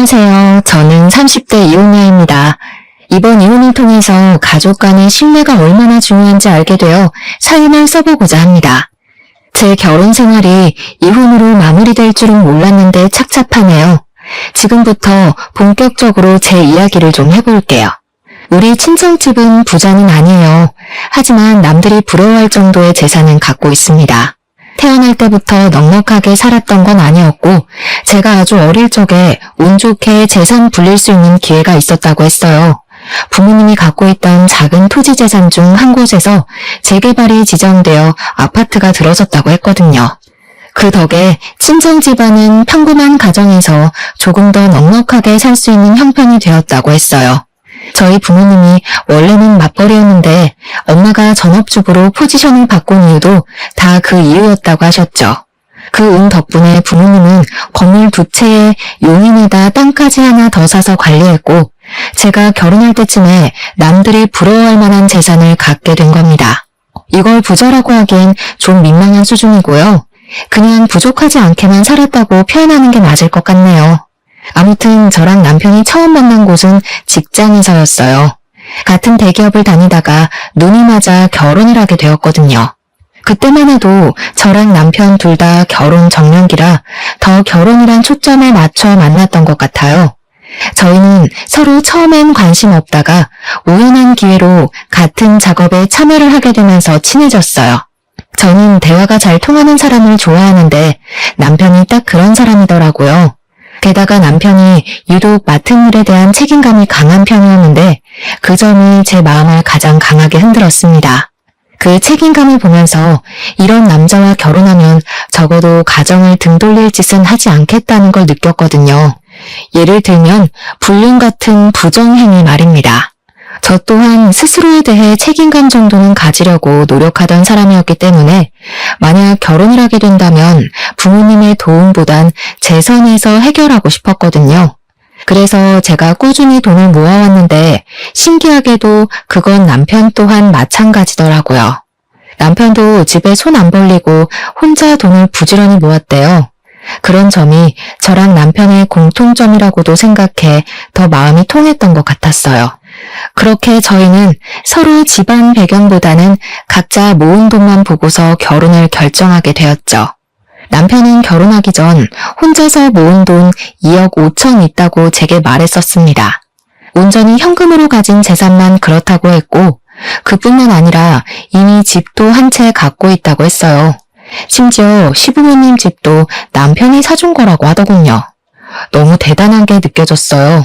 안녕하세요. 저는 30대 이혼녀입니다. 이번 이혼을 통해서 가족 간의 신뢰가 얼마나 중요한지 알게 되어 사연을 써보고자 합니다. 제 결혼 생활이 이혼으로 마무리될 줄은 몰랐는데 착잡하네요. 지금부터 본격적으로 제 이야기를 좀 해볼게요. 우리 친정집은 부자는 아니에요. 하지만 남들이 부러워할 정도의 재산은 갖고 있습니다. 태어날 때부터 넉넉하게 살았던 건 아니었고 제가 아주 어릴 적에 운 좋게 재산 불릴 수 있는 기회가 있었다고 했어요. 부모님이 갖고 있던 작은 토지 재산 중 한 곳에서 재개발이 지정되어 아파트가 들어섰다고 했거든요. 그 덕에 친정 집안은 평범한 가정에서 조금 더 넉넉하게 살 수 있는 형편이 되었다고 했어요. 저희 부모님이 원래는 맞벌이였는데 엄마가 전업주부로 포지션을 바꾼 이유도 다 그 이유였다고 하셨죠. 그 운 덕분에 부모님은 건물 2채에 용인에다 땅까지 하나 더 사서 관리했고 제가 결혼할 때쯤에 남들이 부러워할 만한 재산을 갖게 된 겁니다. 이걸 부자라고 하기엔 좀 민망한 수준이고요. 그냥 부족하지 않게만 살았다고 표현하는 게 맞을 것 같네요. 아무튼 저랑 남편이 처음 만난 곳은 직장에서였어요. 같은 대기업을 다니다가 눈이 맞아 결혼을 하게 되었거든요. 그때만 해도 저랑 남편 둘 다 결혼 정년기라 더 결혼이란 초점에 맞춰 만났던 것 같아요. 저희는 서로 처음엔 관심 없다가 우연한 기회로 같은 작업에 참여를 하게 되면서 친해졌어요. 저는 대화가 잘 통하는 사람을 좋아하는데 남편이 딱 그런 사람이더라고요. 게다가 남편이 유독 맡은 일에 대한 책임감이 강한 편이었는데 그 점이 제 마음을 가장 강하게 흔들었습니다. 그 책임감을 보면서 이런 남자와 결혼하면 적어도 가정을 등 돌릴 짓은 하지 않겠다는 걸 느꼈거든요. 예를 들면 불륜 같은 부정행위 말입니다. 저 또한 스스로에 대해 책임감 정도는 가지려고 노력하던 사람이었기 때문에 만약 결혼을 하게 된다면 부모님의 도움보단 제 선에서 해결하고 싶었거든요. 그래서 제가 꾸준히 돈을 모아왔는데 신기하게도 그건 남편 또한 마찬가지더라고요. 남편도 집에 손 안 벌리고 혼자 돈을 부지런히 모았대요. 그런 점이 저랑 남편의 공통점이라고도 생각해 더 마음이 통했던 것 같았어요. 그렇게 저희는 서로 집안 배경보다는 각자 모은 돈만 보고서 결혼을 결정하게 되었죠. 남편은 결혼하기 전 혼자서 모은 돈 2억 5천 있다고 제게 말했었습니다. 온전히 현금으로 가진 재산만 그렇다고 했고 그뿐만 아니라 이미 집도 한 채 갖고 있다고 했어요. 심지어 시부모님 집도 남편이 사준 거라고 하더군요. 너무 대단하게 느껴졌어요.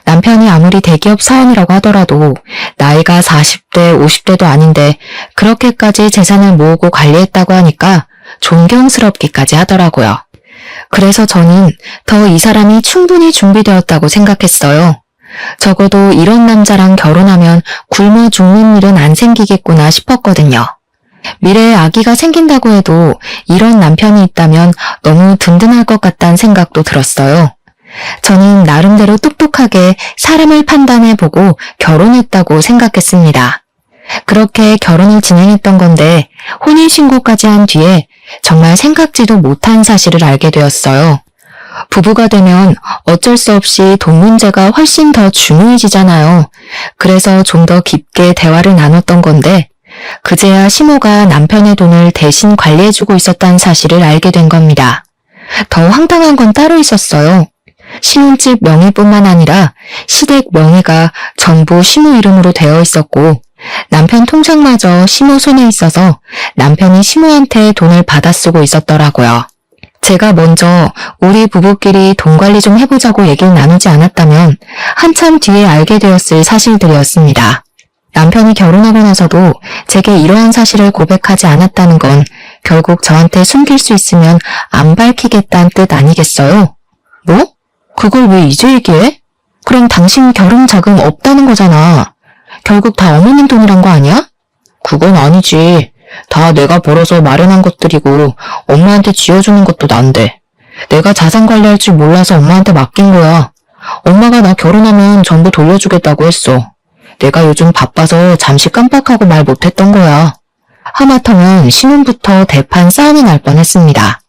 남편이 아무리 대기업 사원이라고 하더라도 나이가 40대, 50대도 아닌데 그렇게까지 재산을 모으고 관리했다고 하니까 존경스럽기까지 하더라고요. 그래서 저는 더 이 사람이 충분히 준비되었다고 생각했어요. 적어도 이런 남자랑 결혼하면 굶어 죽는 일은 안 생기겠구나 싶었거든요. 미래에 아기가 생긴다고 해도 이런 남편이 있다면 너무 든든할 것 같다는 생각도 들었어요. 저는 나름대로 똑똑하게 사람을 판단해보고 결혼했다고 생각했습니다. 그렇게 결혼을 진행했던 건데 혼인신고까지 한 뒤에 정말 생각지도 못한 사실을 알게 되었어요. 부부가 되면 어쩔 수 없이 돈 문제가 훨씬 더 중요해지잖아요. 그래서 좀 더 깊게 대화를 나눴던 건데 그제야 시모가 남편의 돈을 대신 관리해주고 있었다는 사실을 알게 된 겁니다. 더 황당한 건 따로 있었어요. 신혼집 명의뿐만 아니라 시댁 명의가 전부 시모 이름으로 되어 있었고 남편 통장마저 시모 손에 있어서 남편이 시모한테 돈을 받아 쓰고 있었더라고요. 제가 먼저 우리 부부끼리 돈 관리 좀 해보자고 얘기를 나누지 않았다면 한참 뒤에 알게 되었을 사실들이었습니다. 남편이 결혼하고 나서도 제게 이러한 사실을 고백하지 않았다는 건 결국 저한테 숨길 수 있으면 안 밝히겠다는 뜻 아니겠어요? 뭐? 그걸 왜 이제 얘기해? 그럼 당신 결혼 자금 없다는 거잖아. 결국 다 어머님 돈이란 거 아니야? 그건 아니지. 다 내가 벌어서 마련한 것들이고 엄마한테 쥐어주는 것도 난데. 내가 자산 관리할 줄 몰라서 엄마한테 맡긴 거야. 엄마가 나 결혼하면 전부 돌려주겠다고 했어. 내가 요즘 바빠서 잠시 깜빡하고 말 못했던 거야. 하마터면 신혼부터 대판 싸움이 날 뻔했습니다.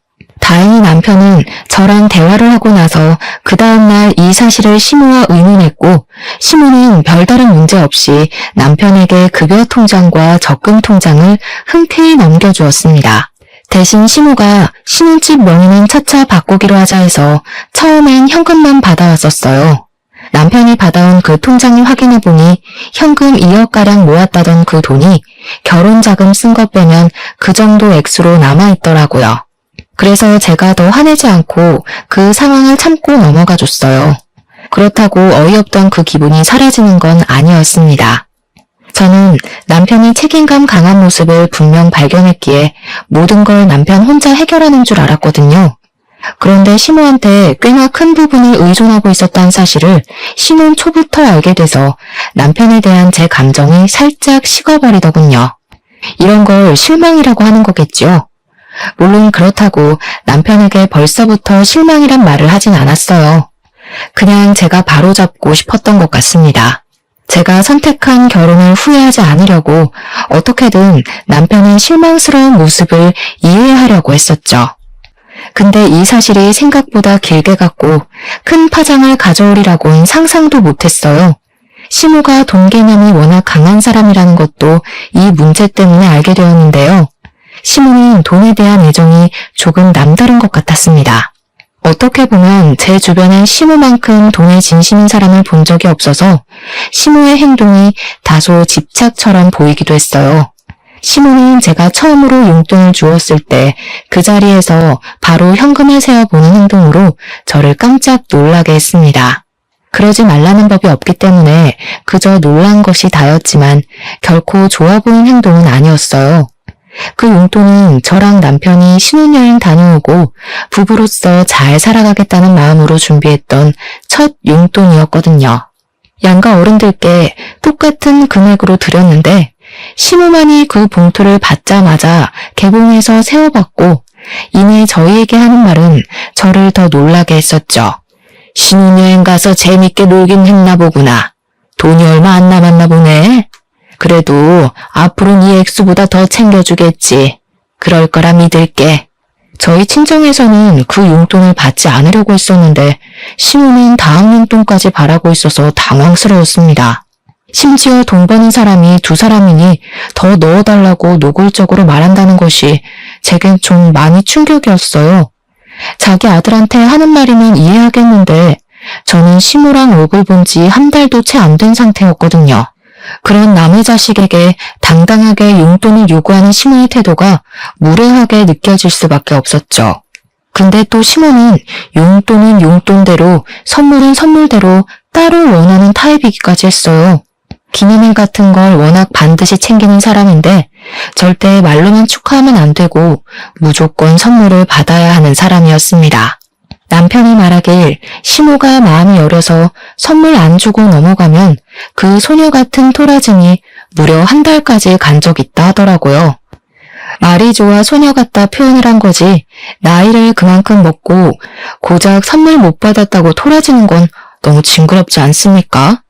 다행히 남편은 저랑 대화를 하고 나서 그 다음날 이 사실을 시모와 의논했고 시모는 별다른 문제 없이 남편에게 급여 통장과 적금 통장을 흔쾌히 넘겨주었습니다. 대신 시모가 신혼집 명의는 차차 바꾸기로 하자 해서 처음엔 현금만 받아왔었어요. 남편이 받아온 그 통장을 확인해보니 현금 2억가량 모았다던 그 돈이 결혼자금 쓴 것 빼면 그 정도 액수로 남아있더라고요. 그래서 제가 더 화내지 않고 그 상황을 참고 넘어가 줬어요. 그렇다고 어이없던 그 기분이 사라지는 건 아니었습니다. 저는 남편이 책임감 강한 모습을 분명 발견했기에 모든 걸 남편 혼자 해결하는 줄 알았거든요. 그런데 시모한테 꽤나 큰 부분을 의존하고 있었다는 사실을 신혼 초부터 알게 돼서 남편에 대한 제 감정이 살짝 식어버리더군요. 이런 걸 실망이라고 하는 거겠죠. 물론 그렇다고 남편에게 벌써부터 실망이란 말을 하진 않았어요. 그냥 제가 바로잡고 싶었던 것 같습니다. 제가 선택한 결혼을 후회하지 않으려고 어떻게든 남편의 실망스러운 모습을 이해하려고 했었죠. 근데 이 사실이 생각보다 길게 갔고 큰 파장을 가져오리라고는 상상도 못했어요. 시모가 돈 개념이 워낙 강한 사람이라는 것도 이 문제 때문에 알게 되었는데요. 시모는 돈에 대한 애정이 조금 남다른 것 같았습니다. 어떻게 보면 제 주변엔 시모만큼 돈에 진심인 사람을 본 적이 없어서 시모의 행동이 다소 집착처럼 보이기도 했어요. 시모는 제가 처음으로 용돈을 주었을 때 그 자리에서 바로 현금을 세어보는 행동으로 저를 깜짝 놀라게 했습니다. 그러지 말라는 법이 없기 때문에 그저 놀란 것이 다였지만 결코 좋아 보이는 행동은 아니었어요. 그 용돈은 저랑 남편이 신혼여행 다녀오고 부부로서 잘 살아가겠다는 마음으로 준비했던 첫 용돈이었거든요. 양가 어른들께 똑같은 금액으로 드렸는데 시모만이 그 봉투를 받자마자 개봉해서 세어봤고 이내 저희에게 하는 말은 저를 더 놀라게 했었죠. 신혼여행 가서 재밌게 놀긴 했나 보구나. 돈이 얼마 안 남았나 보네. 그래도 앞으로는 이 액수보다 더 챙겨주겠지. 그럴 거라 믿을게. 저희 친정에서는 그 용돈을 받지 않으려고 했었는데 시모는 다음 용돈까지 바라고 있어서 당황스러웠습니다. 심지어 돈 버는 사람이 두 사람이니 더 넣어달라고 노골적으로 말한다는 것이 제겐 좀 많이 충격이었어요. 자기 아들한테 하는 말이면 이해하겠는데 저는 시모랑 얼굴 본 지 한 달도 채 안 된 상태였거든요. 그런 남의 자식에게 당당하게 용돈을 요구하는 시모의 태도가 무례하게 느껴질 수밖에 없었죠. 근데 또 시모는 용돈은 용돈대로 선물은 선물대로 따로 원하는 타입이기까지 했어요. 기념일 같은 걸 워낙 반드시 챙기는 사람인데 절대 말로만 축하하면 안 되고 무조건 선물을 받아야 하는 사람이었습니다. 남편이 말하길 시모가 마음이 여려서 선물 안 주고 넘어가면 그 소녀 같은 토라진이 무려 한 달까지 간 적 있다 하더라고요. 말이 좋아 소녀 같다 표현을 한 거지 나이를 그만큼 먹고 고작 선물 못 받았다고 토라지는 건 너무 징그럽지 않습니까?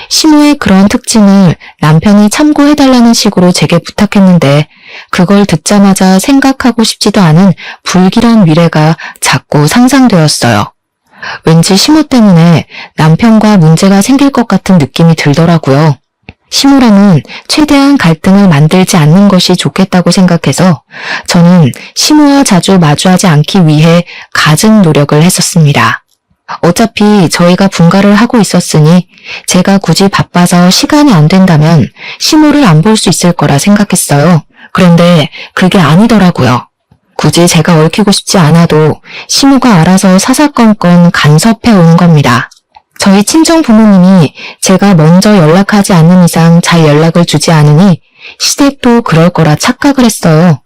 시모의 그런 특징을 남편이 참고해달라는 식으로 제게 부탁했는데 그걸 듣자마자 생각하고 싶지도 않은 불길한 미래가 자꾸 상상되었어요. 왠지 시모 때문에 남편과 문제가 생길 것 같은 느낌이 들더라고요. 시모랑은 최대한 갈등을 만들지 않는 것이 좋겠다고 생각해서 저는 시모와 자주 마주하지 않기 위해 갖은 노력을 했었습니다. 어차피 저희가 분가를 하고 있었으니 제가 굳이 바빠서 시간이 안 된다면 시모를 안 볼 수 있을 거라 생각했어요. 그런데 그게 아니더라고요. 굳이 제가 얽히고 싶지 않아도 시모가 알아서 사사건건 간섭해 오는 겁니다. 저희 친정 부모님이 제가 먼저 연락하지 않는 이상 잘 연락을 주지 않으니 시댁도 그럴 거라 착각을 했어요.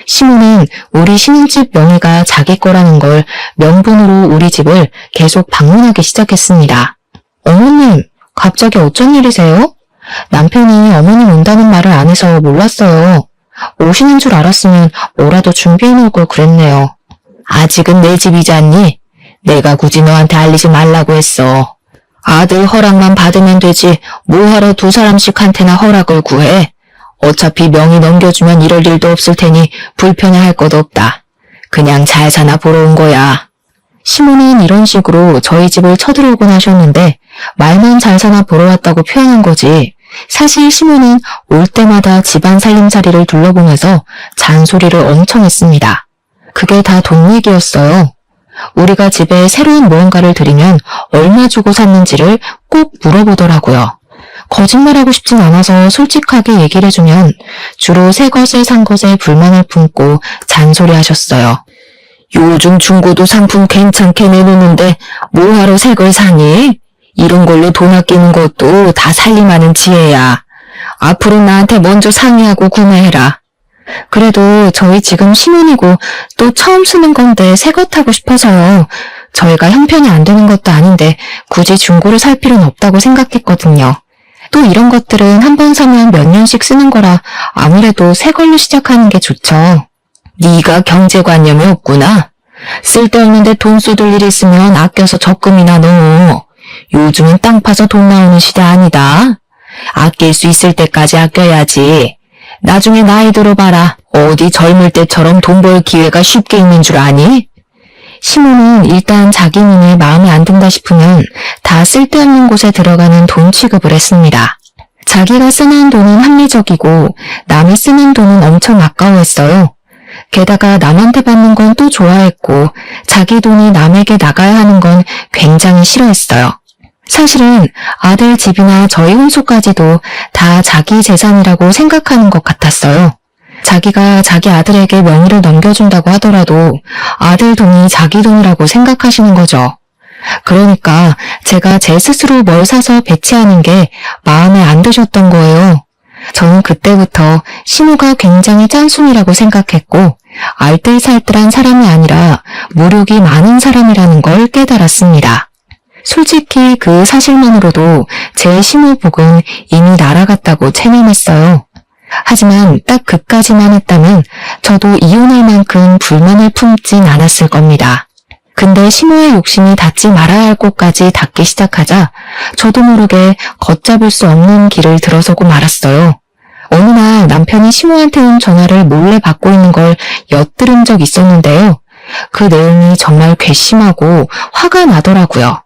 시모는 우리 신혼집 명의가 자기 거라는 걸 명분으로 우리 집을 계속 방문하기 시작했습니다. 어머님, 갑자기 어쩐 일이세요? 남편이 어머님 온다는 말을 안 해서 몰랐어요. 오시는 줄 알았으면 뭐라도 준비해 놓을 걸 그랬네요. 아직은 내 집이지 않니? 내가 굳이 너한테 알리지 말라고 했어. 아들 허락만 받으면 되지 뭐하러 두 사람씩한테나 허락을 구해? 어차피 명의 넘겨주면 이럴 일도 없을 테니 불편해할 것 없다. 그냥 잘 사나 보러 온 거야. 시모는 이런 식으로 저희 집을 쳐들어오곤 하셨는데 말만 잘 사나 보러 왔다고 표현한 거지. 사실 시모는 올 때마다 집안 살림살이를 둘러보면서 잔소리를 엄청 했습니다. 그게 다 돈 얘기였어요. 우리가 집에 새로운 무언가를 들이면 얼마 주고 샀는지를 꼭 물어보더라고요. 거짓말하고 싶진 않아서 솔직하게 얘기를 해주면 주로 새 것을 산 것에 불만을 품고 잔소리하셨어요. 요즘 중고도 상품 괜찮게 내놓는데 뭐하러 새 걸 사니? 이런 걸로 돈 아끼는 것도 다 살림하는 지혜야. 앞으로 나한테 먼저 상의하고 구매해라. 그래도 저희 지금 신혼이고 또 처음 쓰는 건데 새 것 타고 싶어서요. 저희가 형편이 안 되는 것도 아닌데 굳이 중고를 살 필요는 없다고 생각했거든요. 또 이런 것들은 한 번 사면 몇 년씩 쓰는 거라 아무래도 새 걸로 시작하는 게 좋죠. 네가 경제관념이 없구나. 쓸데없는데 돈 쏟을 일 있으면 아껴서 적금이나 넣어. 요즘은 땅 파서 돈 나오는 시대 아니다. 아낄 수 있을 때까지 아껴야지. 나중에 나이 들어봐라. 어디 젊을 때처럼 돈 벌 기회가 쉽게 있는 줄 아니? 시모는 일단 자기 눈에 마음에 안 든다 싶으면 다 쓸데없는 곳에 들어가는 돈 취급을 했습니다. 자기가 쓰는 돈은 합리적이고 남이 쓰는 돈은 엄청 아까워했어요. 게다가 남한테 받는 건 또 좋아했고 자기 돈이 남에게 나가야 하는 건 굉장히 싫어했어요. 사실은 아들 집이나 저희 혼수까지도 다 자기 재산이라고 생각하는 것 같았어요. 자기가 자기 아들에게 명의를 넘겨준다고 하더라도 아들 돈이 자기 돈이라고 생각하시는 거죠. 그러니까 제가 제 스스로 뭘 사서 배치하는 게 마음에 안 드셨던 거예요. 저는 그때부터 신우가 굉장히 짠순이라고 생각했고 알뜰살뜰한 사람이 아니라 무력이 많은 사람이라는 걸 깨달았습니다. 솔직히 그 사실만으로도 제 신우복은 이미 날아갔다고 체념했어요. 하지만 딱 그까지만 했다면 저도 이혼할 만큼 불만을 품진 않았을 겁니다. 근데 신우의 욕심이 닿지 말아야 할 곳까지 닿기 시작하자 저도 모르게 걷잡을 수 없는 길을 들어서고 말았어요. 어느 날 남편이 신우한테 온 전화를 몰래 받고 있는 걸 엿들은 적 있었는데요. 그 내용이 정말 괘씸하고 화가 나더라고요.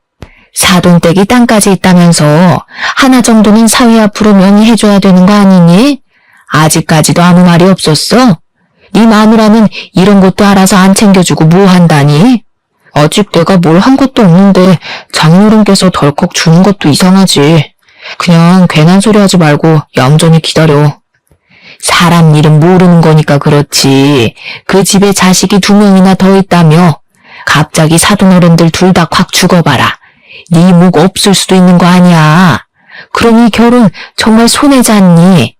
사돈댁이 땅까지 있다면서 하나 정도는 사위 앞으로 명의해줘야 되는 거 아니니? 아직까지도 아무 말이 없었어? 네 마누라는 이런 것도 알아서 안 챙겨주고 뭐 한다니? 아직 내가 뭘 한 것도 없는데 장인어른께서 덜컥 주는 것도 이상하지. 그냥 괜한 소리 하지 말고 얌전히 기다려. 사람 일은 모르는 거니까 그렇지. 그 집에 자식이 2명이나 더 있다며. 갑자기 사돈어른들 둘 다 확 죽어봐라. 네 목 없을 수도 있는 거 아니야. 그럼 이 결혼 정말 손해잖니.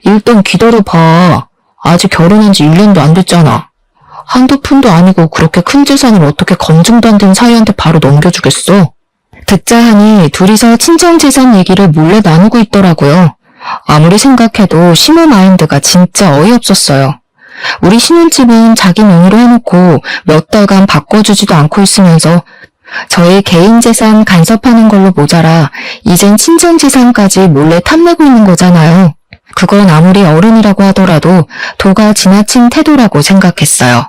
일단 기다려봐. 아직 결혼한 지 1년도 안 됐잖아. 한두 푼도 아니고 그렇게 큰 재산을 어떻게 검증도 안 된 사위한테 바로 넘겨주겠어. 듣자 하니 둘이서 친정재산 얘기를 몰래 나누고 있더라고요. 아무리 생각해도 신우 마인드가 진짜 어이없었어요. 우리 신혼집은 자기 명의로 해놓고 몇 달간 바꿔주지도 않고 있으면서 저의 개인 재산 간섭하는 걸로 모자라 이젠 친정 재산까지 몰래 탐내고 있는 거잖아요. 그건 아무리 어른이라고 하더라도 도가 지나친 태도라고 생각했어요.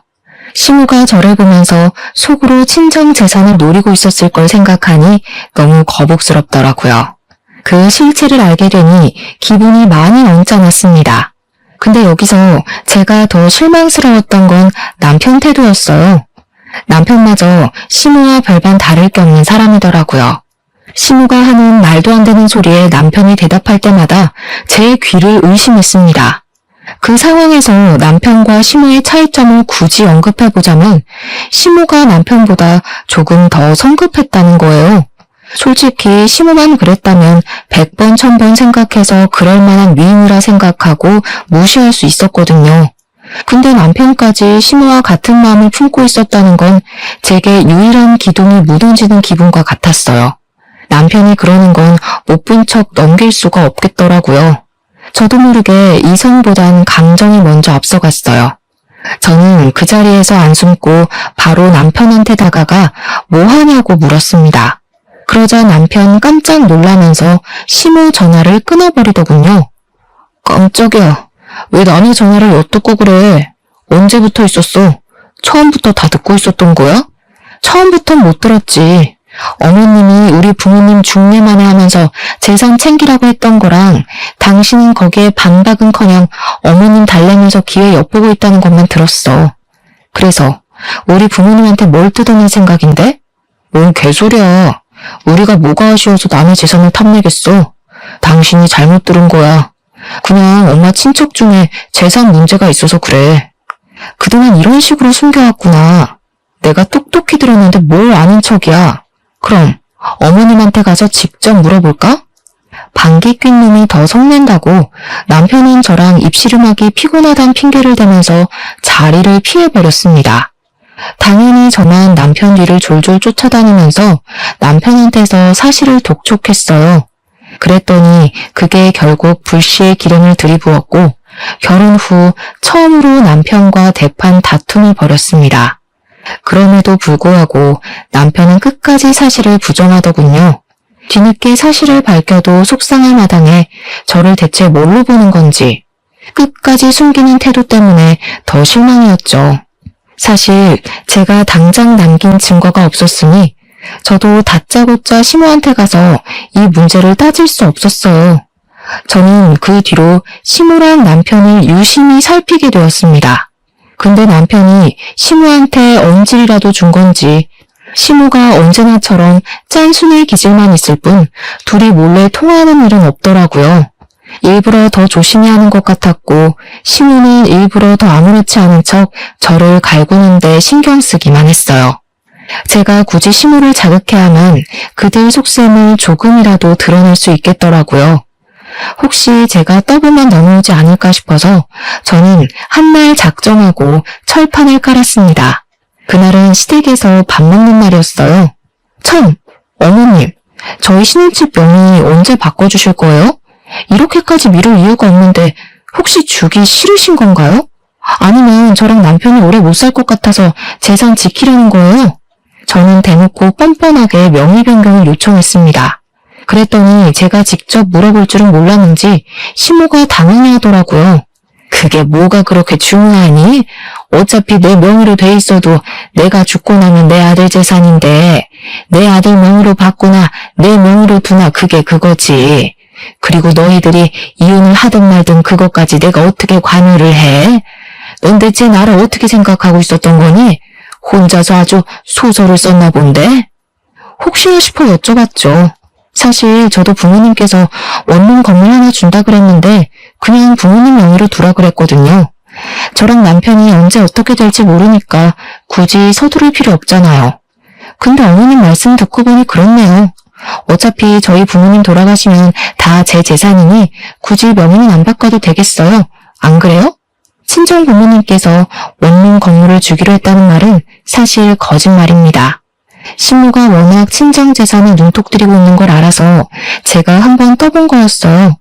신우가 저를 보면서 속으로 친정 재산을 노리고 있었을 걸 생각하니 너무 거북스럽더라고요. 그 실체를 알게 되니 기분이 많이 언짢았습니다. 근데 여기서 제가 더 실망스러웠던 건 남편 태도였어요. 남편마저 신우와 별반 다를 게 없는 사람이더라고요. 신우가 하는 말도 안 되는 소리에 남편이 대답할 때마다 제 귀를 의심했습니다. 그 상황에서 남편과 신우의 차이점을 굳이 언급해보자면 신우가 남편보다 조금 더 성급했다는 거예요. 솔직히 신우만 그랬다면 100번 1000번 생각해서 그럴 만한 미인이라 생각하고 무시할 수 있었거든요. 근데 남편까지 신우와 같은 마음을 품고 있었다는 건 제게 유일한 기둥이 무너지는 기분과 같았어요. 남편이 그러는 건 못 본 척 넘길 수가 없겠더라고요. 저도 모르게 이성보단 감정이 먼저 앞서갔어요. 저는 그 자리에서 안 숨고 바로 남편한테 다가가 뭐 하냐고 물었습니다. 그러자 남편 깜짝 놀라면서 신우 전화를 끊어버리더군요. 깜짝이야. 왜 남의 전화를 엿듣고 그래? 언제부터 있었어? 처음부터 다 듣고 있었던 거야? 처음부턴 못 들었지. 어머님이 우리 부모님 중매만에 하면서 재산 챙기라고 했던 거랑 당신은 거기에 반박은커녕 어머님 달래면서 기회 엿보고 있다는 것만 들었어. 그래서 우리 부모님한테 뭘 뜯어낼 생각인데? 뭔 개소리야. 우리가 뭐가 아쉬워서 남의 재산을 탐내겠어. 당신이 잘못 들은 거야. 그냥 엄마 친척 중에 재산 문제가 있어서 그래. 그동안 이런 식으로 숨겨왔구나. 내가 똑똑히 들었는데 뭘 아는 척이야. 그럼 어머님한테 가서 직접 물어볼까? 방귀 낀 놈이 더 성낸다고 남편은 저랑 입씨름하기 피곤하단 핑계를 대면서 자리를 피해버렸습니다. 당연히 저만 남편 뒤를 졸졸 쫓아다니면서 남편한테서 사실을 독촉했어요. 그랬더니 그게 결국 불씨의 기름을 들이부었고 결혼 후 처음으로 남편과 대판 다툼을 벌였습니다. 그럼에도 불구하고 남편은 끝까지 사실을 부정하더군요. 뒤늦게 사실을 밝혀도 속상할 마당에 저를 대체 뭘로 보는 건지 끝까지 숨기는 태도 때문에 더 실망이었죠. 사실 제가 당장 남긴 증거가 없었으니 저도 다짜고짜 시모한테 가서 이 문제를 따질 수 없었어요. 저는 그 뒤로 시모랑 남편을 유심히 살피게 되었습니다. 근데 남편이 시모한테 언질이라도 준 건지 시모가 언제나처럼 짠순이 기질만 있을 뿐 둘이 몰래 통화하는 일은 없더라고요. 일부러 더 조심히 하는 것 같았고 시모는 일부러 더 아무렇지 않은 척 저를 갈구는데 신경 쓰기만 했어요. 제가 굳이 시모를 자극해야만 그들 속셈을 조금이라도 드러낼 수 있겠더라고요. 혹시 제가 떠보면 넘어오지 않을까 싶어서 저는 한날 작정하고 철판을 깔았습니다. 그날은 시댁에서 밥 먹는 날이었어요. 참, 어머님, 저희 신혼집 명의 언제 바꿔주실 거예요? 이렇게까지 미룰 이유가 없는데 혹시 주기 싫으신 건가요? 아니면 저랑 남편이 오래 못 살 것 같아서 재산 지키려는 거예요? 저는 대놓고 뻔뻔하게 명의 변경을 요청했습니다. 그랬더니 제가 직접 물어볼 줄은 몰랐는지 시모가 당연히 하더라고요. 그게 뭐가 그렇게 중요하니? 어차피 내 명의로 돼 있어도 내가 죽고 나면 내 아들 재산인데 내 아들 명의로 바꾸나 내 명의로 두나 그게 그거지. 그리고 너희들이 이혼을 하든 말든 그것까지 내가 어떻게 관여를 해? 넌 대체 나를 어떻게 생각하고 있었던 거니? 혼자서 아주 소설을 썼나 본데? 혹시나 싶어 여쭤봤죠. 사실 저도 부모님께서 원룸 건물 하나 준다 그랬는데 그냥 부모님 명의로 두라 그랬거든요. 저랑 남편이 언제 어떻게 될지 모르니까 굳이 서두를 필요 없잖아요. 근데 어머님 말씀 듣고 보니 그렇네요. 어차피 저희 부모님 돌아가시면 다 제 재산이니 굳이 명의는 안 바꿔도 되겠어요. 안 그래요? 친정 부모님께서 원룸 건물을 주기로 했다는 말은 사실 거짓말입니다. 시모가 워낙 친정 재산에 눈독 들이고 있는 걸 알아서 제가 한번 떠본 거였어요.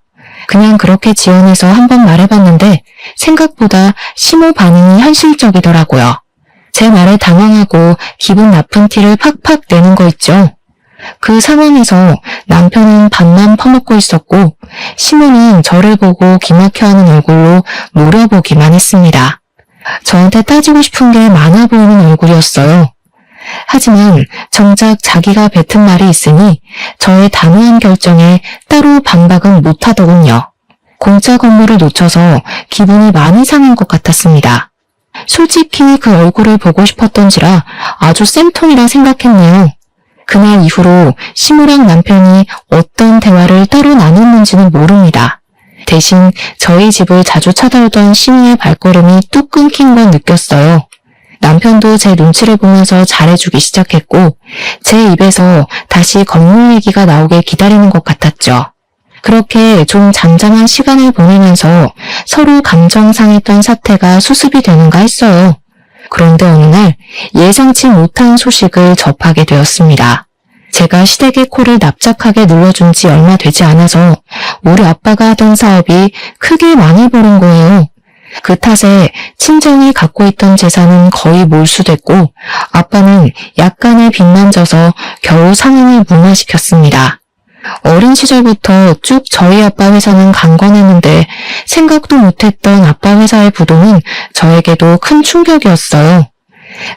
그냥 그렇게 지원해서 한번 말해봤는데 생각보다 시모 반응이 현실적이더라고요. 제 말에 당황하고 기분 나쁜 티를 팍팍 내는 거 있죠. 그 상황에서 남편은 밥만 퍼먹고 있었고 시모는 저를 보고 기막혀하는 얼굴로 노려보기만 했습니다. 저한테 따지고 싶은 게 많아 보이는 얼굴이었어요. 하지만 정작 자기가 뱉은 말이 있으니 저의 단호한 결정에 따로 반박은 못하더군요. 공짜 건물을 놓쳐서 기분이 많이 상한 것 같았습니다. 솔직히 그 얼굴을 보고 싶었던지라 아주 쌤통이라 생각했네요. 그날 이후로 시모랑 남편이 어떤 대화를 따로 나눴는지는 모릅니다. 대신 저희 집을 자주 찾아오던 시모의 발걸음이 뚝 끊긴 건 느꼈어요. 남편도 제 눈치를 보면서 잘해주기 시작했고 제 입에서 다시 건물 얘기가 나오길 기다리는 것 같았죠. 그렇게 좀 잠잠한 시간을 보내면서 서로 감정 상했던 사태가 수습이 되는가 했어요. 그런데 어느 날 예상치 못한 소식을 접하게 되었습니다. 제가 시댁의 코를 납작하게 눌러준 지 얼마 되지 않아서 우리 아빠가 하던 사업이 크게 망해버린 거예요. 그 탓에 친정이 갖고 있던 재산은 거의 몰수됐고 아빠는 약간의 빚만 져서 겨우 상황을 무마시켰습니다. 어린 시절부터 쭉 저희 아빠 회사는 강건했는데 생각도 못했던 아빠 회사의 부도는 저에게도 큰 충격이었어요.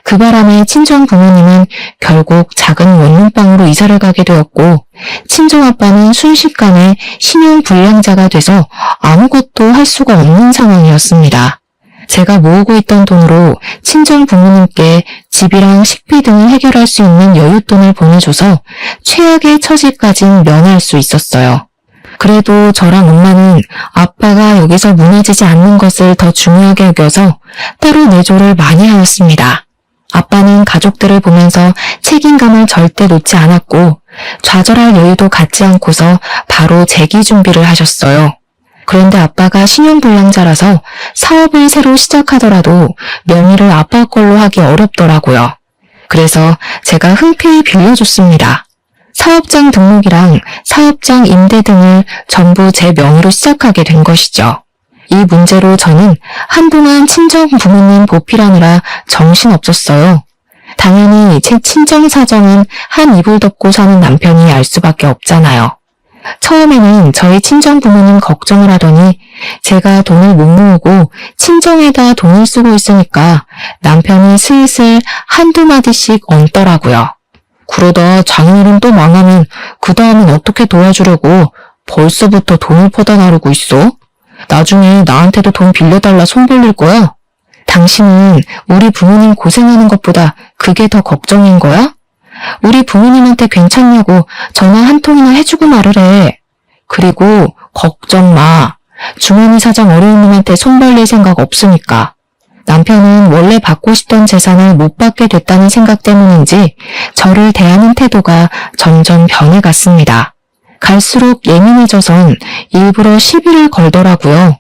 그 바람에 친정 부모님은 결국 작은 원룸방으로 이사를 가게 되었고 친정 아빠는 순식간에 신용불량자가 돼서 아무것도 할 수가 없는 상황이었습니다. 제가 모으고 있던 돈으로 친정 부모님께 집이랑 식비 등을 해결할 수 있는 여윳돈을 보내줘서 최악의 처지까진 면할 수 있었어요. 그래도 저랑 엄마는 아빠가 여기서 무너지지 않는 것을 더 중요하게 여겨서 따로 내조를 많이 하였습니다. 아빠는 가족들을 보면서 책임감을 절대 놓지 않았고 좌절할 여유도 갖지 않고서 바로 재기 준비를 하셨어요. 그런데 아빠가 신용불량자라서 사업을 새로 시작하더라도 명의를 아빠 걸로 하기 어렵더라고요. 그래서 제가 흔쾌히 빌려줬습니다. 사업장 등록이랑 사업장 임대 등을 전부 제 명의로 시작하게 된 것이죠. 이 문제로 저는 한동안 친정 부모님 보필하느라 정신없었어요. 당연히 제 친정 사정은 한 이불 덮고 사는 남편이 알 수밖에 없잖아요. 처음에는 저희 친정 부모님 걱정을 하더니 제가 돈을 못 모으고 친정에다 돈을 쓰고 있으니까 남편이 슬슬 한두 마디씩 얹더라고요. 그러다 장인어른 또 망하면 그 다음은 어떻게 도와주려고 벌써부터 돈을 퍼다 나르고 있어? 나중에 나한테도 돈 빌려달라 손 벌릴 거야? 당신은 우리 부모님 고생하는 것보다 그게 더 걱정인 거야? 우리 부모님한테 괜찮냐고 전화 한 통이나 해주고 말을 해. 그리고 걱정 마. 주머니 사정 어려운 놈한테 손 벌릴 생각 없으니까. 남편은 원래 받고 싶던 재산을 못 받게 됐다는 생각 때문인지 저를 대하는 태도가 점점 변해갔습니다. 갈수록 예민해져선 일부러 시비를 걸더라고요.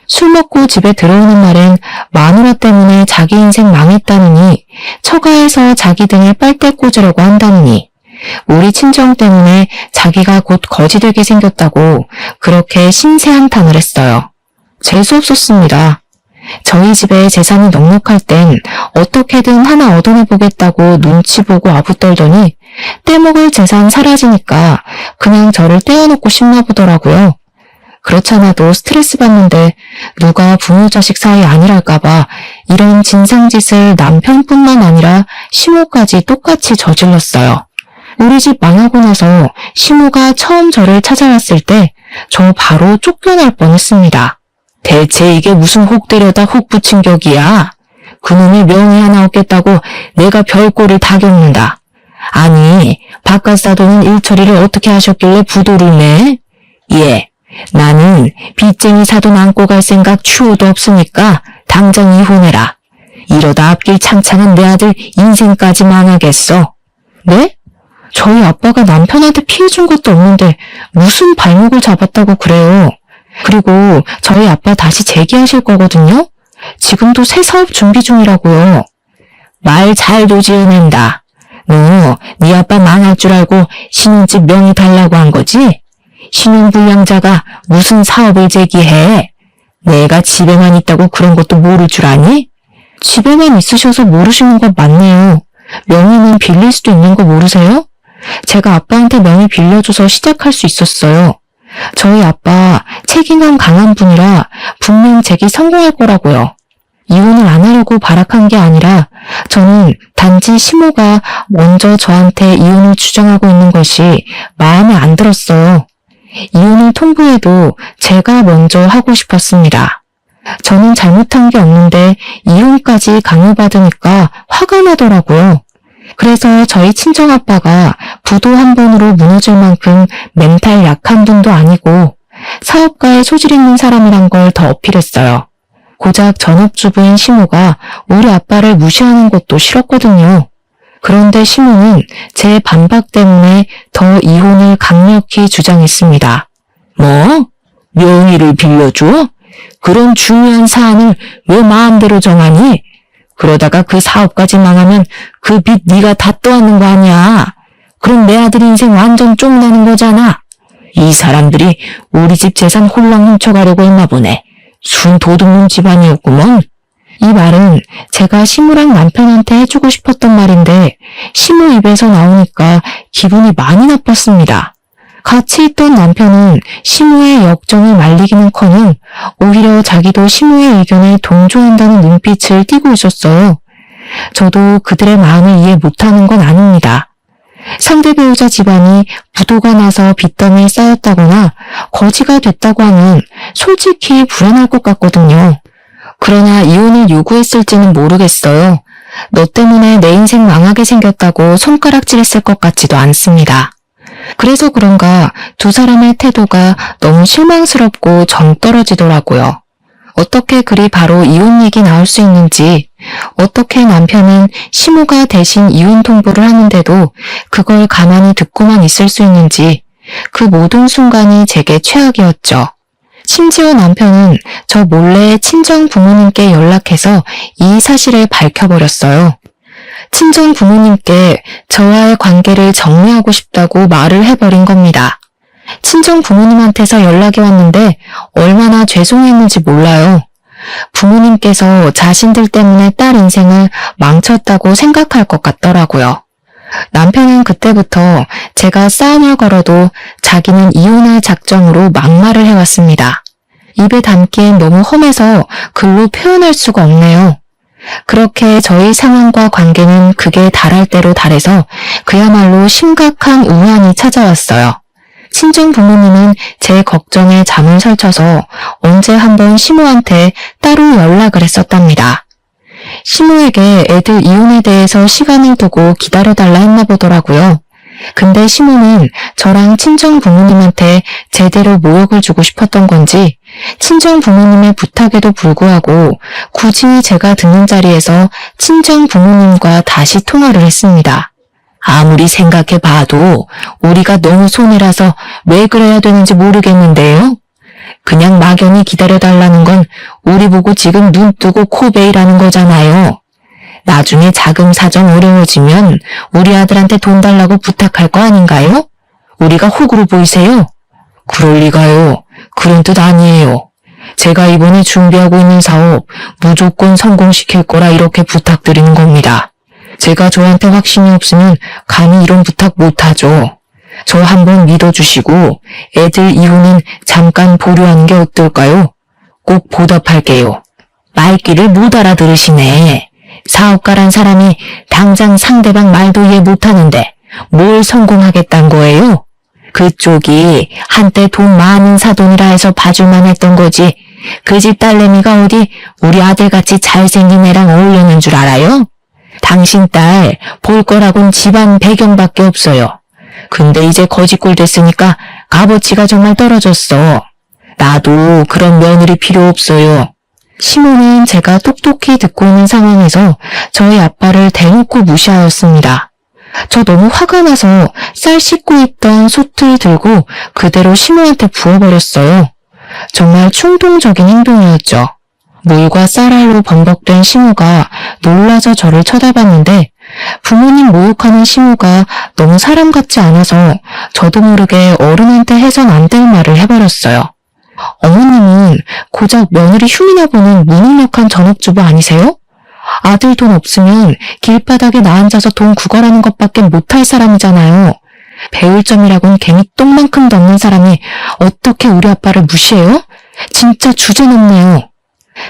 술 먹고 집에 들어오는 날엔 마누라 때문에 자기 인생 망했다느니 처가에서 자기 등에 빨대 꽂으려고 한다느니 우리 친정 때문에 자기가 곧 거지 되게 생겼다고 그렇게 심세한탄을 했어요. 재수없었습니다. 저희 집에 재산이 넉넉할 땐 어떻게든 하나 얻어내보겠다고 눈치 보고 아부떨더니 떼먹을 재산 사라지니까 그냥 저를 떼어놓고 싶나 보더라고요. 그렇잖아도 스트레스 받는데 누가 부모 자식 사이 아니랄까봐 이런 진상짓을 남편뿐만 아니라 시모까지 똑같이 저질렀어요. 우리 집 망하고 나서 시모가 처음 저를 찾아왔을 때 저 바로 쫓겨날 뻔했습니다. 대체 이게 무슨 혹 때려다 혹 붙인 격이야? 그놈의 명이 하나 없겠다고 내가 별꼴을 다 겪는다. 아니, 바깥 사돈은 일처리를 어떻게 하셨길래 부도를 내? 예, 나는 빚쟁이 사돈 안고 갈 생각 추호도 없으니까 당장 이혼해라. 이러다 앞길 창창한 내 아들 인생까지 망하겠어. 네? 저희 아빠가 남편한테 피해 준 것도 없는데 무슨 발목을 잡았다고 그래요. 그리고 저희 아빠 다시 재기하실 거거든요? 지금도 새 사업 준비 중이라고요. 말 잘도 지어낸다. 너 네 아빠 망할 줄 알고 신혼집 명의 달라고 한 거지? 신용불량자가 무슨 사업을 제기해? 내가 집에만 있다고 그런 것도 모를 줄 아니? 집에만 있으셔서 모르시는 것 맞네요. 명의는 빌릴 수도 있는 거 모르세요? 제가 아빠한테 명의 빌려줘서 시작할 수 있었어요. 저희 아빠 책임감 강한 분이라 분명 재기 성공할 거라고요. 이혼을 안 하려고 발악한 게 아니라 저는 단지 시모가 먼저 저한테 이혼을 주장하고 있는 것이 마음에 안 들었어요. 이혼을 통보해도 제가 먼저 하고 싶었습니다. 저는 잘못한 게 없는데 이혼까지 강요받으니까 화가 나더라고요. 그래서 저희 친정아빠가 부도 한 번으로 무너질 만큼 멘탈 약한 분도 아니고 사업가에 소질 있는 사람이란 걸 더 어필했어요. 고작 전업주부인 시모가 우리 아빠를 무시하는 것도 싫었거든요. 그런데 시모는 제 반박 때문에 더 이혼을 강력히 주장했습니다. 뭐? 명의를 빌려줘? 그런 중요한 사안을 왜 마음대로 정하니? 그러다가 그 사업까지 망하면 그 빚 네가 다 떠안는 거 아니야. 그럼 내 아들 인생 완전 쫑나는 거잖아. 이 사람들이 우리 집 재산 홀랑 훔쳐가려고 했나 보네. 순 도둑놈 집안이었구먼. 이 말은 제가 시무랑 남편한테 해주고 싶었던 말인데 시무 입에서 나오니까 기분이 많이 나빴습니다. 같이 있던 남편은 시무의 역정을 말리기는커녕 오히려 자기도 시무의 의견에 동조한다는 눈빛을 띠고 있었어요. 저도 그들의 마음을 이해 못하는 건 아닙니다. 상대 배우자 집안이 부도가 나서 빚더미에 쌓였다거나 거지가 됐다고 하면 솔직히 불안할 것 같거든요. 그러나 이혼을 요구했을지는 모르겠어요. 너 때문에 내 인생 망하게 생겼다고 손가락질했을 것 같지도 않습니다. 그래서 그런가 두 사람의 태도가 너무 실망스럽고 정 떨어지더라고요. 어떻게 그리 바로 이혼 얘기 나올 수 있는지, 어떻게 남편은 시모가 대신 이혼 통보를 하는데도 그걸 가만히 듣고만 있을 수 있는지, 그 모든 순간이 제게 최악이었죠. 심지어 남편은 저 몰래 친정 부모님께 연락해서 이 사실을 밝혀버렸어요. 친정 부모님께 저와의 관계를 정리하고 싶다고 말을 해버린 겁니다. 친정 부모님한테서 연락이 왔는데 얼마나 죄송했는지 몰라요. 부모님께서 자신들 때문에 딸 인생을 망쳤다고 생각할 것 같더라고요. 남편은 그때부터 제가 싸움을 걸어도 자기는 이혼할 작정으로 막말을 해왔습니다. 입에 담기엔 너무 험해서 글로 표현할 수가 없네요. 그렇게 저희 상황과 관계는 극에 달할 대로 달해서 그야말로 심각한 우환이 찾아왔어요. 친정 부모님은 제 걱정에 잠을 설쳐서 언제 한번 시모한테 따로 연락을 했었답니다. 시모에게 애들 이혼에 대해서 시간을 두고 기다려달라 했나 보더라고요. 근데 시모는 저랑 친정 부모님한테 제대로 모욕을 주고 싶었던 건지 친정 부모님의 부탁에도 불구하고 굳이 제가 듣는 자리에서 친정 부모님과 다시 통화를 했습니다. 아무리 생각해봐도 우리가 너무 손해라서 왜 그래야 되는지 모르겠는데요. 그냥 막연히 기다려달라는 건 우리 보고 지금 눈 뜨고 코 베이라는 거잖아요. 나중에 자금 사정 어려워지면 우리 아들한테 돈 달라고 부탁할 거 아닌가요? 우리가 호구로 보이세요? 그럴 리가요. 그런 뜻 아니에요. 제가 이번에 준비하고 있는 사업 무조건 성공시킬 거라 이렇게 부탁드리는 겁니다. 제가 저한테 확신이 없으면 감히 이런 부탁 못하죠. 저 한번 믿어주시고 애들 이혼은 잠깐 보류하는 게 어떨까요? 꼭 보답할게요. 말귀를 못 알아들으시네. 사업가란 사람이 당장 상대방 말도 이해 못하는데 뭘 성공하겠단 거예요? 그쪽이 한때 돈 많은 사돈이라 해서 봐줄만 했던 거지. 그 집 딸내미가 어디 우리 아들같이 잘생긴 애랑 어울리는 줄 알아요? 당신 딸 볼 거라곤 집안 배경밖에 없어요. 근데 이제 거지꼴 됐으니까 값어치가 정말 떨어졌어. 나도 그런 며느리 필요 없어요. 시모는 제가 똑똑히 듣고 있는 상황에서 저희 아빠를 대놓고 무시하였습니다. 저 너무 화가 나서 쌀 씻고 있던 솥을 들고 그대로 시모한테 부어버렸어요. 정말 충동적인 행동이었죠. 물과 쌀알로 범벅된 시모가 놀라서 저를 쳐다봤는데 부모님 모욕하는 시모가 너무 사람 같지 않아서 저도 모르게 어른한테 해선 안 될 말을 해버렸어요. 어머님은 고작 며느리 흉이나 보는 무능력한 전업주부 아니세요? 아들 돈 없으면 길바닥에 나앉아서 돈 구걸하는 것밖에 못할 사람이잖아요. 배울 점이라곤 괜히 똥만큼도 없는 사람이 어떻게 우리 아빠를 무시해요? 진짜 주제넘네요.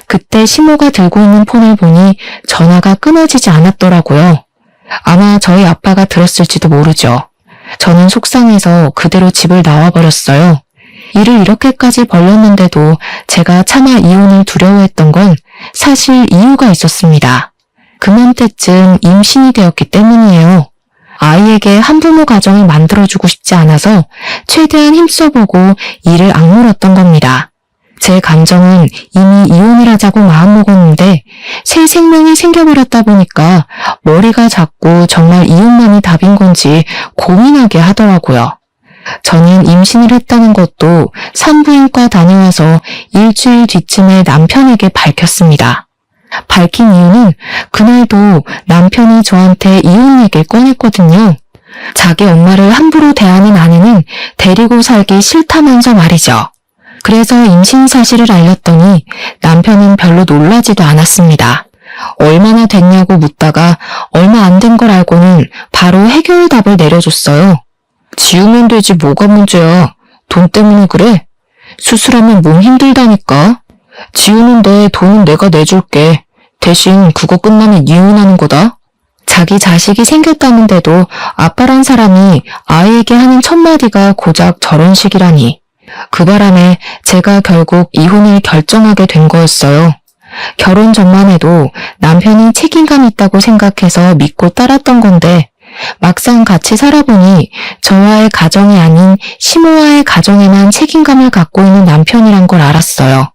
그때 시모가 들고 있는 폰을 보니 전화가 끊어지지 않았더라고요. 아마 저희 아빠가 들었을지도 모르죠. 저는 속상해서 그대로 집을 나와버렸어요. 일을 이렇게까지 벌렸는데도 제가 차마 이혼을 두려워했던 건 사실 이유가 있었습니다. 그맘때쯤 임신이 되었기 때문이에요. 아이에게 한부모 가정을 만들어주고 싶지 않아서 최대한 힘써보고 일을 악물었던 겁니다. 제 감정은 이미 이혼을 하자고 마음먹었는데 새 생명이 생겨버렸다 보니까 머리가 자꾸 정말 이혼만이 답인 건지 고민하게 하더라고요. 저는 임신을 했다는 것도 산부인과 다녀와서 일주일 뒤쯤에 남편에게 밝혔습니다. 밝힌 이유는 그날도 남편이 저한테 이혼 얘기를 꺼냈거든요. 자기 엄마를 함부로 대하는 아내는 데리고 살기 싫다면서 말이죠. 그래서 임신 사실을 알렸더니 남편은 별로 놀라지도 않았습니다. 얼마나 됐냐고 묻다가 얼마 안 된 걸 알고는 바로 해결답을 내려줬어요. 지우면 되지 뭐가 문제야. 돈 때문에 그래? 수술하면 몸 힘들다니까. 지우는데 돈은 내가 내줄게. 대신 그거 끝나면 이혼하는 거다. 자기 자식이 생겼다는데도 아빠란 사람이 아이에게 하는 첫 마디가 고작 저런 식이라니. 그 바람에 제가 결국 이혼을 결정하게 된 거였어요. 결혼 전만 해도 남편이 책임감 있다고 생각해서 믿고 따랐던 건데 막상 같이 살아보니 저와의 가정이 아닌 시모와의 가정에만 책임감을 갖고 있는 남편이란 걸 알았어요.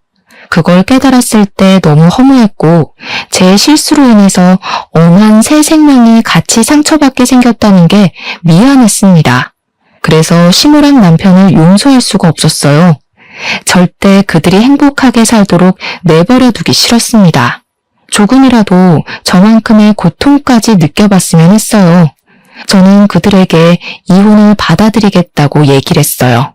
그걸 깨달았을 때 너무 허무했고 제 실수로 인해서 엄한 새 생명이 같이 상처받게 생겼다는 게 미안했습니다. 그래서 시모랑 남편을 용서할 수가 없었어요. 절대 그들이 행복하게 살도록 내버려 두기 싫었습니다. 조금이라도 저만큼의 고통까지 느껴봤으면 했어요. 저는 그들에게 이혼을 받아들이겠다고 얘기를 했어요.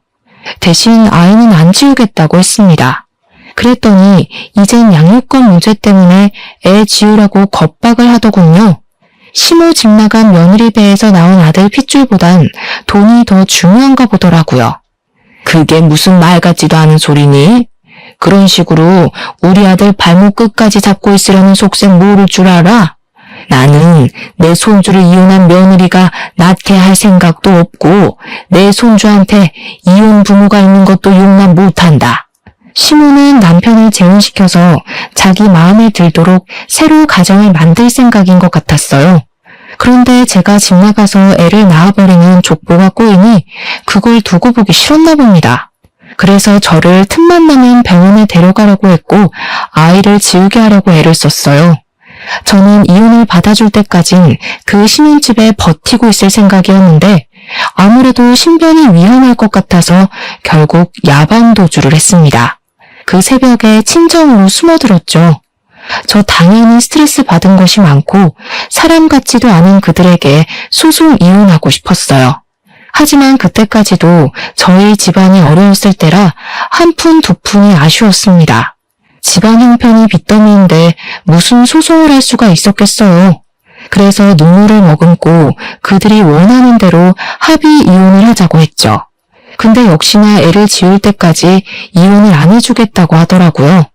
대신 아이는 안 지우겠다고 했습니다. 그랬더니 이젠 양육권 문제 때문에 애 지우라고 겁박을 하더군요. 시모 집 나간 며느리 배에서 나온 아들 핏줄보단 돈이 더 중요한가 보더라고요. 그게 무슨 말 같지도 않은 소리니? 그런 식으로 우리 아들 발목 끝까지 잡고 있으려는 속셈 모를 줄 알아? 나는 내 손주를 이혼한 며느리가 낳게 할 생각도 없고 내 손주한테 이혼 부모가 있는 것도 용납 못한다. 시모는 남편을 재혼시켜서 자기 마음에 들도록 새로 가정을 만들 생각인 것 같았어요. 그런데 제가 집 나가서 애를 낳아버리는 족보가 꼬이니 그걸 두고 보기 싫었나 봅니다. 그래서 저를 틈만 나면 병원에 데려가려고 했고 아이를 지우게 하려고 애를 썼어요. 저는 이혼을 받아줄 때까진 그 신혼집에 버티고 있을 생각이었는데 아무래도 신변이 위험할 것 같아서 결국 야반 도주를 했습니다. 그 새벽에 친정으로 숨어들었죠. 저 당연히 스트레스 받은 것이 많고 사람 같지도 않은 그들에게 소송 이혼하고 싶었어요. 하지만 그때까지도 저희 집안이 어려웠을 때라 한 푼 두 푼이 아쉬웠습니다. 집안 형편이 빚더미인데 무슨 소송을 할 수가 있었겠어요. 그래서 눈물을 머금고 그들이 원하는 대로 합의 이혼을 하자고 했죠. 근데 역시나 애를 지울 때까지 이혼을 안 해주겠다고 하더라고요.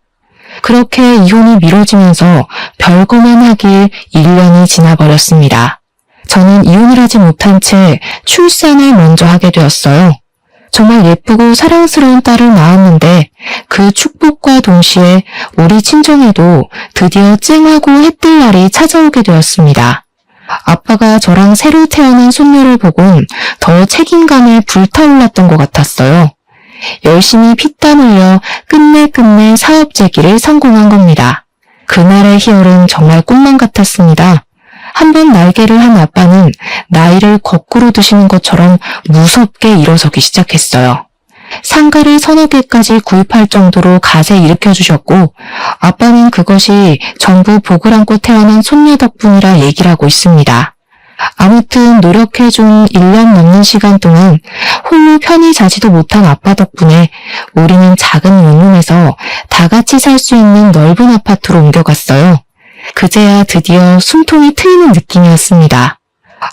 그렇게 이혼이 미뤄지면서 별거만 하길 1년이 지나버렸습니다. 저는 이혼을 하지 못한 채 출산을 먼저 하게 되었어요. 정말 예쁘고 사랑스러운 딸을 낳았는데 그 축복과 동시에 우리 친정에도 드디어 쨍하고 해뜰 날이 찾아오게 되었습니다. 아빠가 저랑 새로 태어난 손녀를 보곤 더 책임감에 불타올랐던 것 같았어요. 열심히 피땀 흘려 끝내 사업 재기를 성공한 겁니다. 그날의 희열은 정말 꿈만 같았습니다. 한번 날개를 한 아빠는 나이를 거꾸로 드시는 것처럼 무섭게 일어서기 시작했어요. 상가를 서너 개까지 구입할 정도로 갓에 일으켜주셨고 아빠는 그것이 전부 복을 안고 태어난 손녀 덕분이라 얘기를 하고 있습니다. 아무튼 노력해준 1년 넘는 시간 동안 홀로 편히 자지도 못한 아빠 덕분에 우리는 작은 원룸에서 다 같이 살 수 있는 넓은 아파트로 옮겨갔어요. 그제야 드디어 숨통이 트이는 느낌이었습니다.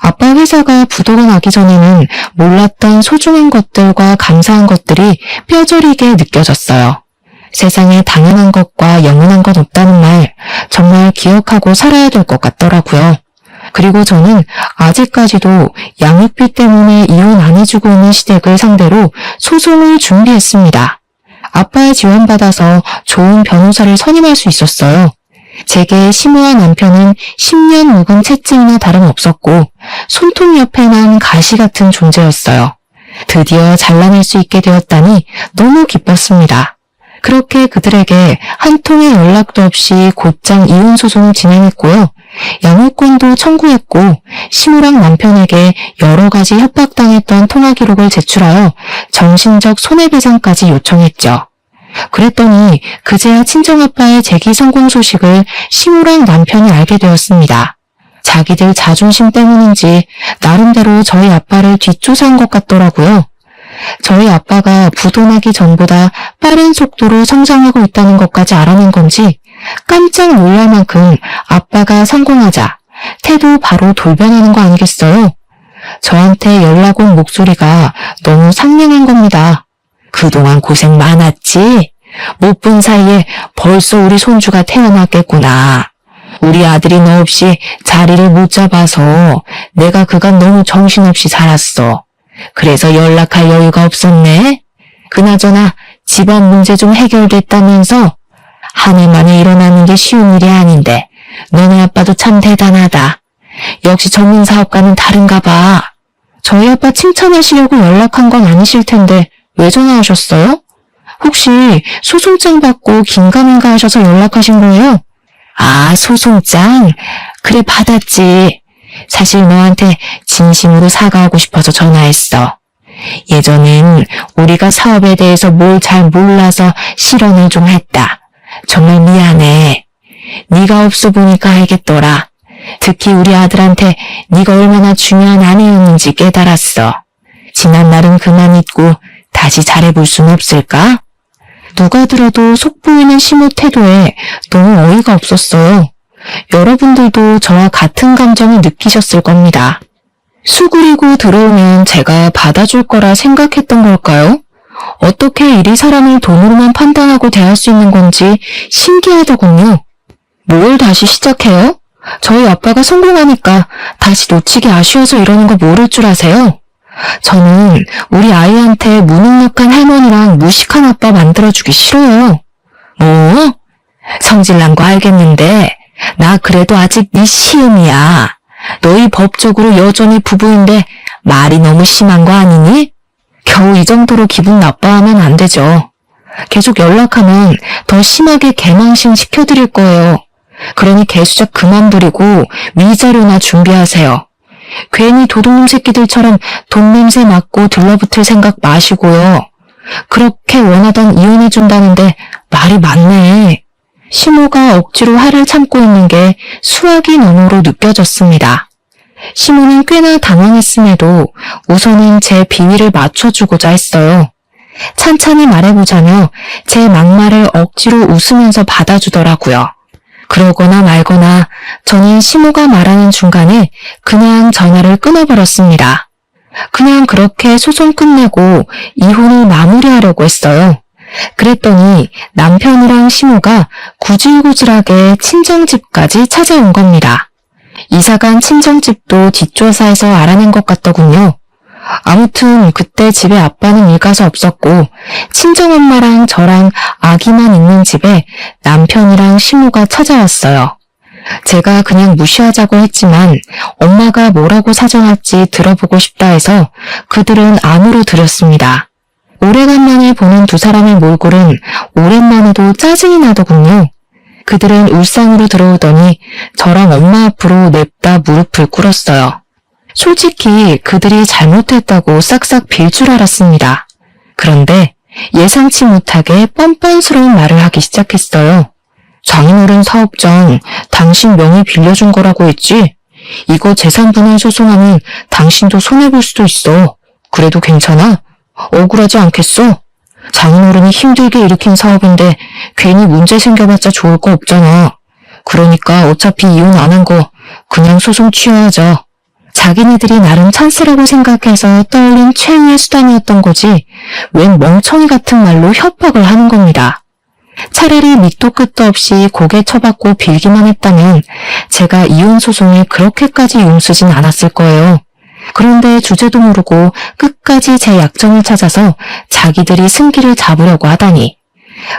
아빠 회사가 부도가 나기 전에는 몰랐던 소중한 것들과 감사한 것들이 뼈저리게 느껴졌어요. 세상에 당연한 것과 영원한 것 없다는 말 정말 기억하고 살아야 될 것 같더라고요. 그리고 저는 아직까지도 양육비 때문에 이혼 안 해주고 있는 시댁을 상대로 소송을 준비했습니다. 아빠의 지원받아서 좋은 변호사를 선임할 수 있었어요. 제게 시모와 남편은 10년 묵은 채증이나 다름없었고 손톱 옆에 난 가시 같은 존재였어요. 드디어 잘라낼 수 있게 되었다니 너무 기뻤습니다. 그렇게 그들에게 한 통의 연락도 없이 곧장 이혼 소송을 진행했고요. 양육권도 청구했고 시모랑 남편에게 여러 가지 협박당했던 통화 기록을 제출하여 정신적 손해배상까지 요청했죠. 그랬더니 그제야 친정아빠의 재기 성공 소식을 시모랑 남편이 알게 되었습니다. 자기들 자존심 때문인지 나름대로 저희 아빠를 뒷조사한 것 같더라고요. 저희 아빠가 부도나기 전보다 빠른 속도로 성장하고 있다는 것까지 알아낸 건지 깜짝 놀랄 만큼 아빠가 성공하자 태도 바로 돌변하는 거 아니겠어요? 저한테 연락 온 목소리가 너무 상냥한 겁니다. 그동안 고생 많았지? 못 본 사이에 벌써 우리 손주가 태어났겠구나. 우리 아들이 너 없이 자리를 못 잡아서 내가 그간 너무 정신없이 살았어. 그래서 연락할 여유가 없었네. 그나저나 집안 문제 좀 해결됐다면서? 한 해 만에 일어나는 게 쉬운 일이 아닌데 너네 아빠도 참 대단하다. 역시 전문 사업가는 다른가 봐. 저희 아빠 칭찬하시려고 연락한 건 아니실 텐데 왜 전화하셨어요? 혹시 소송장 받고 긴가민가 하셔서 연락하신 거예요? 아, 소송장? 그래, 받았지. 사실 너한테 진심으로 사과하고 싶어서 전화했어. 예전엔 우리가 사업에 대해서 뭘 잘 몰라서 실언을 좀 했다. 정말 미안해. 네가 없어 보니까 알겠더라. 특히 우리 아들한테 네가 얼마나 중요한 아내였는지 깨달았어. 지난 날은 그만 잊고 다시 잘해볼 순 없을까? 누가 들어도 속보이는 시모 태도에 너무 어이가 없었어요. 여러분들도 저와 같은 감정을 느끼셨을 겁니다. 수그리고 들어오면 제가 받아줄 거라 생각했던 걸까요? 어떻게 이리 사람을 돈으로만 판단하고 대할 수 있는 건지 신기하더군요. 뭘 다시 시작해요? 저희 아빠가 성공하니까 다시 놓치기 아쉬워서 이러는 거 모를 줄 아세요? 저는 우리 아이한테 무능력한 할머니랑 무식한 아빠 만들어주기 싫어요. 뭐? 성질난 거 알겠는데 나 그래도 아직 네 시음이야. 너희 법적으로 여전히 부부인데 말이 너무 심한 거 아니니? 겨우 이 정도로 기분 나빠하면 안 되죠. 계속 연락하면 더 심하게 개망신 시켜드릴 거예요. 그러니 개수작 그만 부리고 위자료나 준비하세요. 괜히 도둑놈 새끼들처럼 돈 냄새 맡고 들러붙을 생각 마시고요. 그렇게 원하던 이혼해준다는데 말이 많네. 시모가 억지로 화를 참고 있는 게 수학이 너머로 느껴졌습니다. 시모는 꽤나 당황했음에도 우선은 제 비위를 맞춰주고자 했어요. 찬찬히 말해보자며 제 막말을 억지로 웃으면서 받아주더라고요. 그러거나 말거나 저는 시모가 말하는 중간에 그냥 전화를 끊어버렸습니다. 그냥 그렇게 소송 끝내고 이혼을 마무리하려고 했어요. 그랬더니 남편이랑 시모가 구질구질하게 친정집까지 찾아온 겁니다. 이사간 친정집도 뒷조사에서 알아낸 것 같더군요. 아무튼 그때 집에 아빠는 일 가서 없었고 친정엄마랑 저랑 아기만 있는 집에 남편이랑 시모가 찾아왔어요. 제가 그냥 무시하자고 했지만 엄마가 뭐라고 사정할지 들어보고 싶다 해서 그들은 안으로 들였습니다. 오래간만에 보는 두 사람의 몰골은 오랜만에도 짜증이 나더군요. 그들은 울상으로 들어오더니 저랑 엄마 앞으로 냅다 무릎을 꿇었어요. 솔직히 그들이 잘못했다고 싹싹 빌 줄 알았습니다. 그런데 예상치 못하게 뻔뻔스러운 말을 하기 시작했어요. 장인어른 사업장 당신 명의 빌려준 거라고 했지? 이거 재산분할 소송하면 당신도 손해볼 수도 있어. 그래도 괜찮아? 억울하지 않겠어? 장인어른이 힘들게 일으킨 사업인데 괜히 문제 생겨봤자 좋을 거 없잖아. 그러니까 어차피 이혼 안 한 거 그냥 소송 취하하자. 자기네들이 나름 찬스라고 생각해서 떠올린 최후의 수단이었던 거지 웬 멍청이 같은 말로 협박을 하는 겁니다. 차라리 밑도 끝도 없이 고개 쳐박고 빌기만 했다면 제가 이혼 소송에 그렇게까지 용쓰진 않았을 거예요. 그런데 주제도 모르고 끝까지 제 약점을 찾아서 자기들이 승기를 잡으려고 하다니.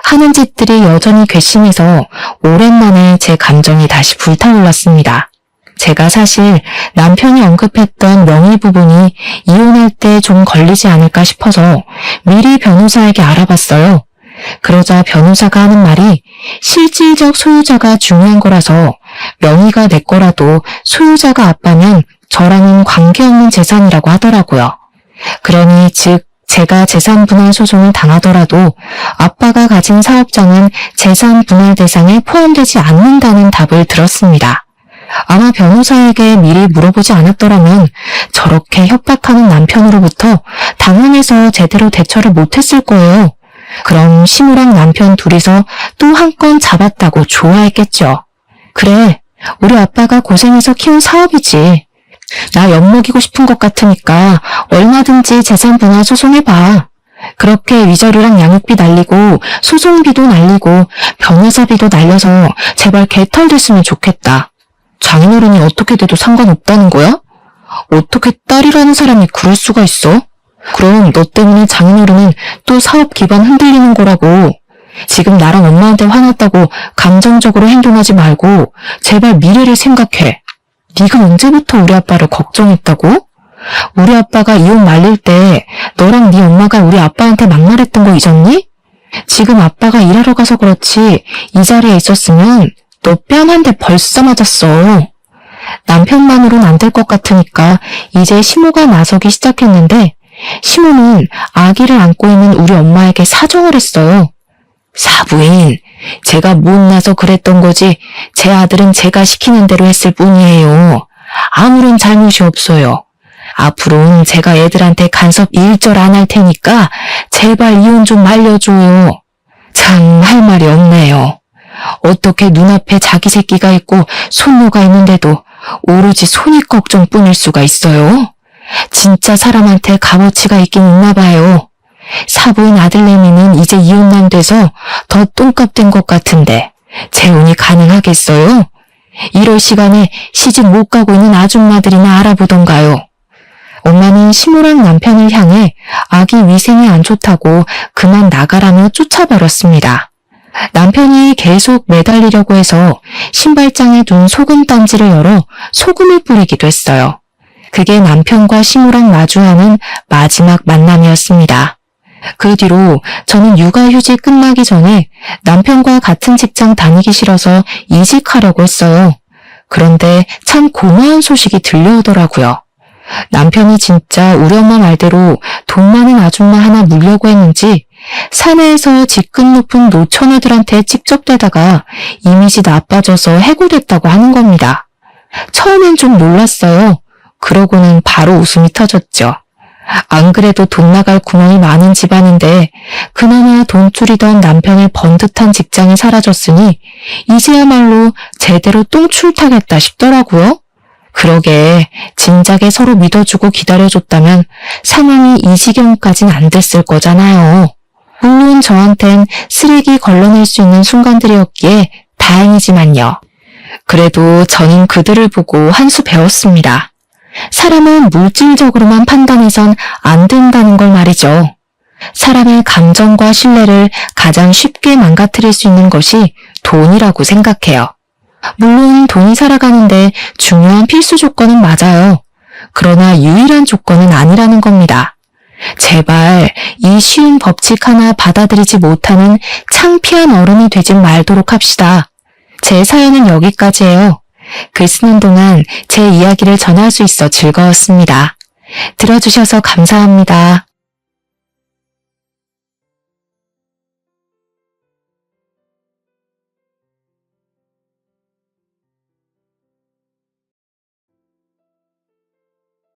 하는 짓들이 여전히 괘씸해서 오랜만에 제 감정이 다시 불타올랐습니다. 제가 사실 남편이 언급했던 명의 부분이 이혼할 때 좀 걸리지 않을까 싶어서 미리 변호사에게 알아봤어요. 그러자 변호사가 하는 말이 실질적 소유자가 중요한 거라서 명의가 내 거라도 소유자가 아빠면 저랑은 관계없는 재산이라고 하더라고요. 그러니 즉 제가 재산 분할 소송을 당하더라도 아빠가 가진 사업장은 재산 분할 대상에 포함되지 않는다는 답을 들었습니다. 아마 변호사에게 미리 물어보지 않았더라면 저렇게 협박하는 남편으로부터 당황해서 제대로 대처를 못했을 거예요. 그럼 시모랑 남편 둘이서 또 한 건 잡았다고 좋아했겠죠. 그래, 우리 아빠가 고생해서 키운 사업이지. 나 엿먹이고 싶은 것 같으니까 얼마든지 재산 분할 소송해봐. 그렇게 위자료랑 양육비 날리고 소송비도 날리고 변호사비도 날려서 제발 개털됐으면 좋겠다. 장인어른이 어떻게 돼도 상관없다는 거야? 어떻게 딸이라는 사람이 그럴 수가 있어? 그럼 너 때문에 장인어른은 또 사업 기반 흔들리는 거라고. 지금 나랑 엄마한테 화났다고 감정적으로 행동하지 말고 제발 미래를 생각해. 네가 언제부터 우리 아빠를 걱정했다고? 우리 아빠가 이혼 말릴 때 너랑 네 엄마가 우리 아빠한테 막말했던 거 잊었니? 지금 아빠가 일하러 가서 그렇지 이 자리에 있었으면 너 뺨 한 대 벌써 맞았어. 남편만으로는 안 될 것 같으니까 이제 시모가 나서기 시작했는데 시모는 아기를 안고 있는 우리 엄마에게 사정을 했어요. 사부인, 제가 못나서 그랬던 거지 제 아들은 제가 시키는 대로 했을 뿐이에요. 아무런 잘못이 없어요. 앞으로는 제가 애들한테 간섭 일절 안 할 테니까 제발 이혼 좀 말려줘요. 참 할 말이 없네요. 어떻게 눈앞에 자기 새끼가 있고 손녀가 있는데도 오로지 손익 걱정뿐일 수가 있어요? 진짜 사람한테 값어치가 있긴 있나 봐요. 사부인 아들내미는 이제 이혼만 돼서 더 똥값 된 것 같은데 재혼이 가능하겠어요? 이럴 시간에 시집 못 가고 있는 아줌마들이나 알아보던가요. 엄마는 시모랑 남편을 향해 아기 위생이 안 좋다고 그만 나가라며 쫓아버렸습니다. 남편이 계속 매달리려고 해서 신발장에 둔 소금 단지를 열어 소금을 뿌리기도 했어요. 그게 남편과 시모랑 마주하는 마지막 만남이었습니다. 그 뒤로 저는 육아휴직 끝나기 전에 남편과 같은 직장 다니기 싫어서 이직하려고 했어요. 그런데 참 고마운 소식이 들려오더라고요. 남편이 진짜 우리 엄마 말대로 돈 많은 아줌마 하나 물려고 했는지 사내에서 직급 높은 노처녀들한테 찝적대다가 이미지 나빠져서 해고됐다고 하는 겁니다. 처음엔 좀 놀랐어요. 그러고는 바로 웃음이 터졌죠. 안 그래도 돈 나갈 구멍이 많은 집안인데 그나마 돈줄이던 남편의 번듯한 직장이 사라졌으니 이제야말로 제대로 똥출타겠다 싶더라고요. 그러게 진작에 서로 믿어주고 기다려줬다면 상황이 이 지경까진 안 됐을 거잖아요. 물론 저한텐 쓰레기 걸러낼 수 있는 순간들이었기에 다행이지만요. 그래도 저는 그들을 보고 한 수 배웠습니다. 사람은 물질적으로만 판단해선 안 된다는 걸 말이죠. 사람의 감정과 신뢰를 가장 쉽게 망가뜨릴 수 있는 것이 돈이라고 생각해요. 물론 돈이 살아가는데 중요한 필수 조건은 맞아요. 그러나 유일한 조건은 아니라는 겁니다. 제발 이 쉬운 법칙 하나 받아들이지 못하는 창피한 어른이 되지 말도록 합시다. 제 사연은 여기까지예요. 글 쓰는 동안 제 이야기를 전할 수 있어 즐거웠습니다. 들어주셔서 감사합니다.